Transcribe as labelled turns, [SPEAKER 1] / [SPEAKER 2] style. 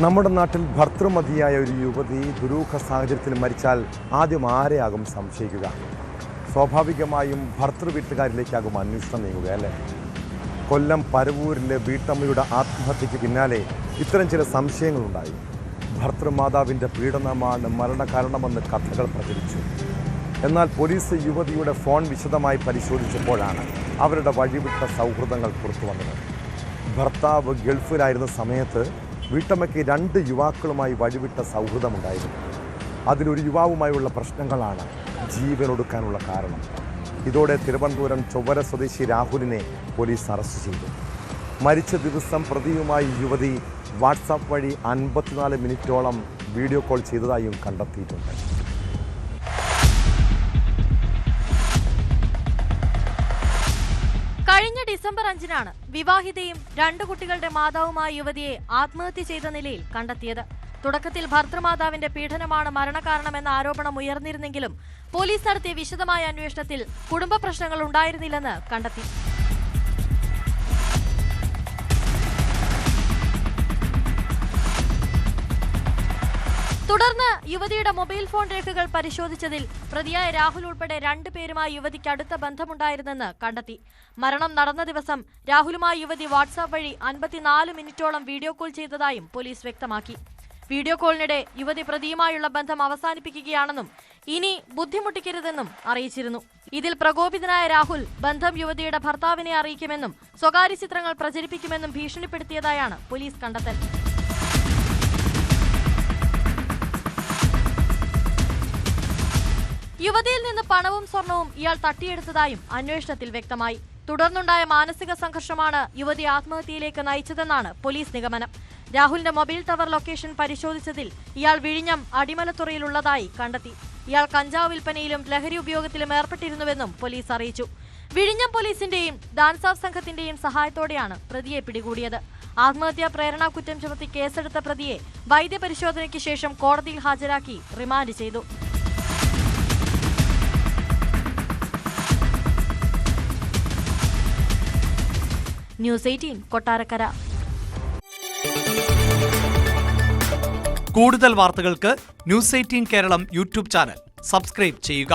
[SPEAKER 1] നമ്മുടെ നാട്ടിൽ ഭർതൃമതിയായ ഒരു യുവതി ദുരൂഹ സാഹചര്യത്തിൽ മരിച്ചാൽ ആദ്യം ആരെയാകും സംശയിക്കുക? സ്വാഭാവികമായും ഭർതൃ വീട്ടുകാരിലേക്കാകും അന്വേഷണം നീങ്ങുക, അല്ലേ? കൊല്ലം പരവൂരിലെ വീട്ടമ്മയുടെ ആത്മഹത്യയ്ക്ക് പിന്നാലെ ഇത്തരം ചില സംശയങ്ങളുണ്ടായി. ഭർതൃമാതാവിൻ്റെ പീഡനമാണ് മരണകാരണമെന്ന് കഥകൾ പ്രചരിച്ചു. എന്നാൽ പോലീസ് യുവതിയുടെ ഫോൺ വിശദമായി പരിശോധിച്ചപ്പോഴാണ് അവരുടെ വഴിവിട്ട സൗഹൃദങ്ങൾ പുറത്തു വന്നത്. ഭർത്താവ് ഗൾഫിലായിരുന്ന സമയത്ത് വീട്ടമ്മയ്ക്ക് 2 യുവാക്കളുമായി വഴിവിട്ട സൗഹൃദമുണ്ടായിരുന്നു. അതിലൊരു യുവാവുമായുള്ള പ്രശ്നങ്ങളാണ് ജീവനൊടുക്കാനുള്ള കാരണം. ഇതോടെ തിരുവനന്തപുരം ചൊവ്വര സ്വദേശി രാഹുലിനെ പോലീസ് അറസ്റ്റ് ചെയ്തു. മരിച്ച ദിവസം പ്രതിയുമായി യുവതി വാട്സാപ്പ് വഴി 54 മിനിറ്റോളം വീഡിയോ കോൾ ചെയ്തതായും കണ്ടെത്തിയിട്ടുണ്ട്.
[SPEAKER 2] കഴിഞ്ഞ ഡിസംബർ 5-നാണ് വിവാഹിതയും 2 കുട്ടികളുടെ മാതാവുമായ യുവതിയെ ആത്മഹത്യ ചെയ്ത നിലയിൽ കണ്ടെത്തിയത്. തുടക്കത്തിൽ ഭർതൃമാതാവിന്റെ പീഡനമാണ് മരണകാരണമെന്ന ആരോപണം ഉയർന്നിരുന്നെങ്കിലും പോലീസ് നടത്തിയ വിശദമായ അന്വേഷണത്തിൽ കുടുംബ പ്രശ്നങ്ങൾ ഉണ്ടായിരുന്നില്ലെന്ന് കണ്ടെത്തി. തുടർന്ന് യുവതിയുടെ മൊബൈൽ ഫോൺ രേഖകൾ പരിശോധിച്ചതിൽ പ്രതിയായ രാഹുൽ ഉൾപ്പെടെ 2 പേരുമായി യുവതിക്ക് അടുത്ത ബന്ധമുണ്ടായിരുന്നെന്ന് കണ്ടെത്തി. മരണം നടന്ന ദിവസം രാഹുലുമായി യുവതി വാട്സാപ്പ് വഴി 54 മിനിറ്റോളം വീഡിയോ കോൾ ചെയ്തതായും പോലീസ് വ്യക്തമാക്കി. വീഡിയോ കോളിനിടെ യുവതി പ്രതിയുമായുള്ള ബന്ധം അവസാനിപ്പിക്കുകയാണെന്നും ഇനി ബുദ്ധിമുട്ടിക്കരുതെന്നും അറിയിച്ചിരുന്നു. ഇതിൽ പ്രകോപിതനായ രാഹുൽ ബന്ധം യുവതിയുടെ ഭർത്താവിനെ അറിയിക്കുമെന്നും സ്വകാര്യ ചിത്രങ്ങൾ പ്രചരിപ്പിക്കുമെന്നും ഭീഷണിപ്പെടുത്തിയതായാണ് പോലീസ് കണ്ടെത്തൽ. യുവതിയിൽ നിന്ന് പണവും സ്വർണവും ഇയാൾ തട്ടിയെടുത്തതായും അന്വേഷണത്തിൽ വ്യക്തമായി. തുടർന്നുണ്ടായ മാനസിക സംഘർഷമാണ് യുവതി ആത്മഹത്യയിലേക്ക് നയിച്ചതെന്നാണ് പോലീസ് നിഗമനം. രാഹുലിന്റെ മൊബൈൽ ടവർ ലൊക്കേഷൻ പരിശോധിച്ചതിൽ ഇയാൾ വിഴിഞ്ഞം അടിമലത്തുറയിലുള്ളതായി കണ്ടെത്തി. ഇയാൾ കഞ്ചാവ് വിൽപ്പനയിലും ലഹരി ഉപയോഗത്തിലും ഏർപ്പെട്ടിരുന്നുവെന്നും പോലീസ് അറിയിച്ചു. വിഴിഞ്ഞം പോലീസിന്റെയും ഡാൻസാഫ് സംഘത്തിന്റെയും സഹായത്തോടെയാണ് പ്രതിയെ പിടികൂടിയത്. ആത്മഹത്യാ പ്രേരണാ കുറ്റം ചുമത്തി കേസെടുത്ത പ്രതിയെ വൈദ്യപരിശോധനയ്ക്ക് ശേഷം കോടതിയിൽ ഹാജരാക്കി റിമാൻഡ് ചെയ്തു. ന്യൂസ് 18 കൊട്ടാരക്കര.
[SPEAKER 3] കൂടുതൽ വാർത്തകൾക്ക് news 18 Keralam YouTube channel subscribe ചെയ്യുക.